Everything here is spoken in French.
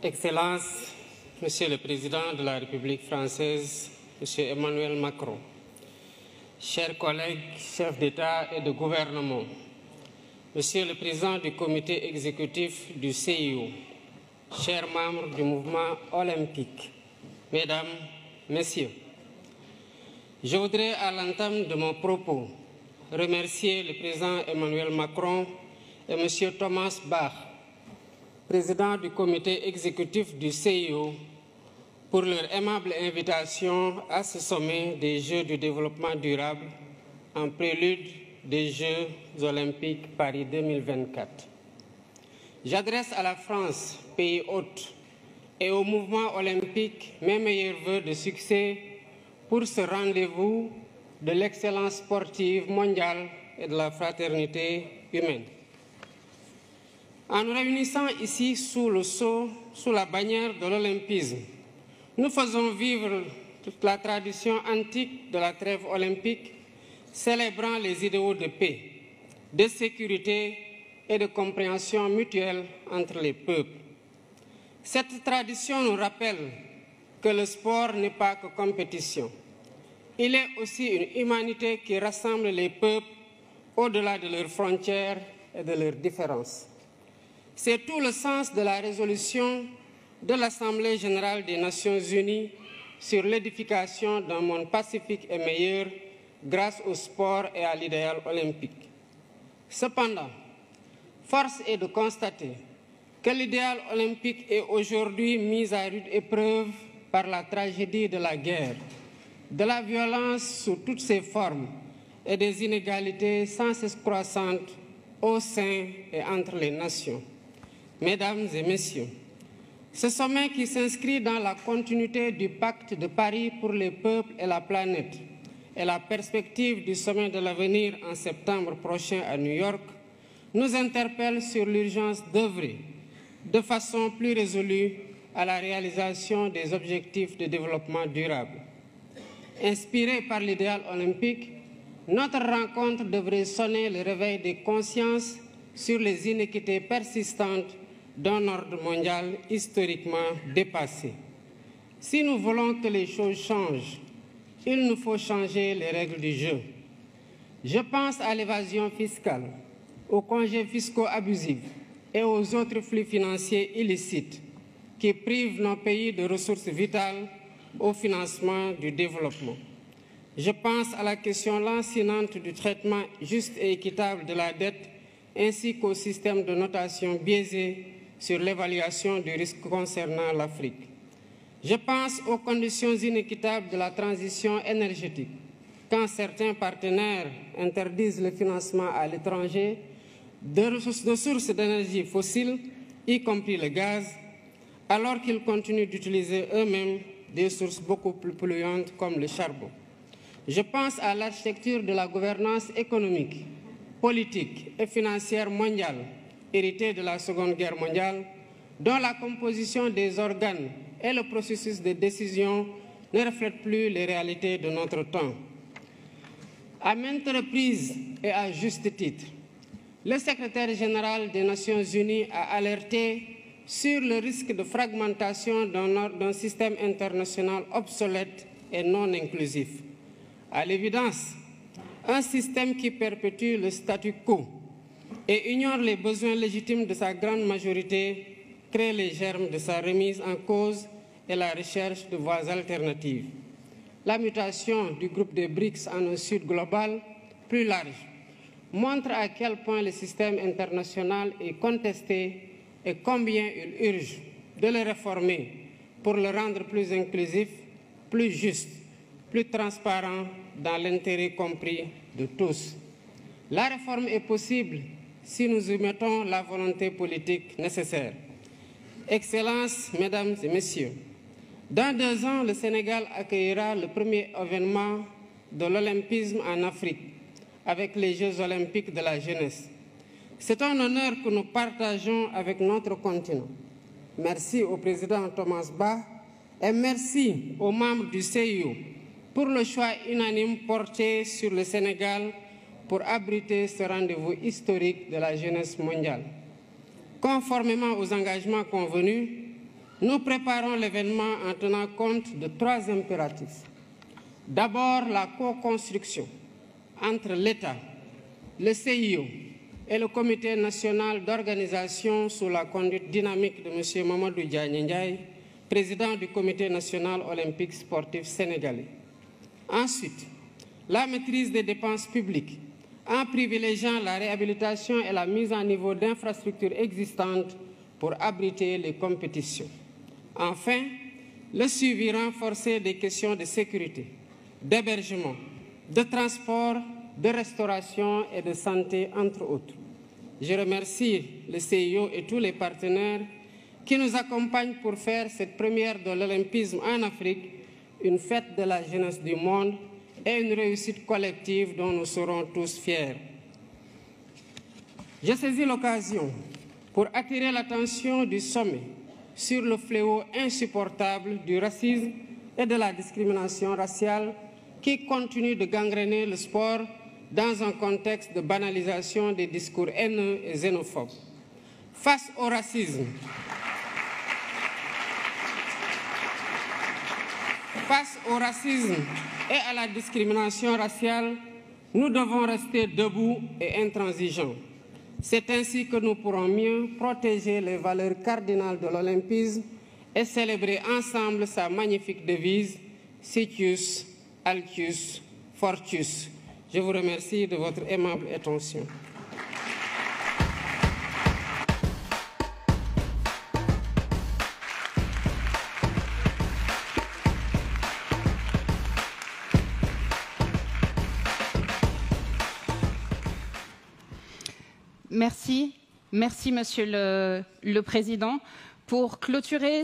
Excellences, Monsieur le Président de la République française, Monsieur Emmanuel Macron, chers collègues, chefs d'État et de gouvernement, Monsieur le Président du Comité exécutif du CIO, chers membres du mouvement olympique, Mesdames, Messieurs, je voudrais à l'entame de mon propos remercier le Président Emmanuel Macron et Monsieur Thomas Bach, Président du Comité exécutif du CIO, pour leur aimable invitation à ce sommet des Jeux du développement durable en prélude des Jeux olympiques Paris 2024. J'adresse à la France, pays hôte, et au mouvement olympique mes meilleurs vœux de succès pour ce rendez-vous de l'excellence sportive mondiale et de la fraternité humaine. En nous réunissant ici sous la bannière de l'olympisme, nous faisons vivre toute la tradition antique de la trêve olympique, célébrant les idéaux de paix, de sécurité et de compréhension mutuelle entre les peuples. Cette tradition nous rappelle que le sport n'est pas que compétition. Il est aussi une humanité qui rassemble les peuples au-delà de leurs frontières et de leurs différences. C'est tout le sens de la résolution de l'Assemblée générale des Nations unies sur l'édification d'un monde pacifique et meilleur grâce au sport et à l'idéal olympique. Cependant, force est de constater que l'idéal olympique est aujourd'hui mis à rude épreuve par la tragédie de la guerre, de la violence sous toutes ses formes et des inégalités sans cesse croissantes au sein et entre les nations. Mesdames et Messieurs, ce sommet qui s'inscrit dans la continuité du pacte de Paris pour les peuples et la planète et la perspective du sommet de l'avenir en septembre prochain à New York nous interpelle sur l'urgence d'œuvrer de façon plus résolue à la réalisation des objectifs de développement durable. Inspiré par l'idéal olympique, notre rencontre devrait sonner le réveil des consciences sur les inéquités persistantes d'un ordre mondial historiquement dépassé. Si nous voulons que les choses changent, il nous faut changer les règles du jeu. Je pense à l'évasion fiscale, aux congés fiscaux abusifs et aux autres flux financiers illicites qui privent nos pays de ressources vitales au financement du développement. Je pense à la question lancinante du traitement juste et équitable de la dette ainsi qu'au système de notation biaisé sur l'évaluation du risque concernant l'Afrique. Je pense aux conditions inéquitables de la transition énergétique, quand certains partenaires interdisent le financement à l'étranger de sources d'énergie fossiles, y compris le gaz, alors qu'ils continuent d'utiliser eux-mêmes des sources beaucoup plus polluantes comme le charbon. Je pense à l'architecture de la gouvernance économique, politique et financière mondiale, héritée de la Seconde Guerre mondiale, dont la composition des organes et le processus de décision ne reflètent plus les réalités de notre temps. À maintes reprises et à juste titre, le secrétaire général des Nations unies a alerté sur le risque de fragmentation d'un système international obsolète et non inclusif. À l'évidence, un système qui perpétue le statu quo et ignore les besoins légitimes de sa grande majorité crée les germes de sa remise en cause et la recherche de voies alternatives. La mutation du groupe des BRICS en un sud global plus large montre à quel point le système international est contesté et combien il urge de le réformer pour le rendre plus inclusif, plus juste, plus transparent dans l'intérêt compris de tous. La réforme est possible si nous y mettons la volonté politique nécessaire. Excellences, Mesdames et Messieurs, dans 2 ans, le Sénégal accueillera le premier événement de l'olympisme en Afrique avec les Jeux olympiques de la jeunesse. C'est un honneur que nous partageons avec notre continent. Merci au président Thomas Bach et merci aux membres du CIO pour le choix unanime porté sur le Sénégal pour abriter ce rendez-vous historique de la jeunesse mondiale. Conformément aux engagements convenus, nous préparons l'événement en tenant compte de 3 impératifs. D'abord, la co-construction entre l'État, le CIO et le Comité national d'organisation sous la conduite dynamique de M. Mamadou Diagne Ndiaye, président du Comité national olympique sportif sénégalais. Ensuite, la maîtrise des dépenses publiques en privilégiant la réhabilitation et la mise à niveau d'infrastructures existantes pour abriter les compétitions. Enfin, le suivi renforcé des questions de sécurité, d'hébergement, de transport, de restauration et de santé, entre autres. Je remercie le CIO et tous les partenaires qui nous accompagnent pour faire cette première de l'olympisme en Afrique une fête de la jeunesse du monde et une réussite collective dont nous serons tous fiers. Je saisis l'occasion pour attirer l'attention du sommet sur le fléau insupportable du racisme et de la discrimination raciale qui continue de gangréner le sport dans un contexte de banalisation des discours haineux et xénophobes. Face au racisme, et à la discrimination raciale, nous devons rester debout et intransigeants. C'est ainsi que nous pourrons mieux protéger les valeurs cardinales de l'olympisme et célébrer ensemble sa magnifique devise « Citius, Altius, Fortius ». Je vous remercie de votre aimable attention. Merci, Monsieur le Président. Pour clôturer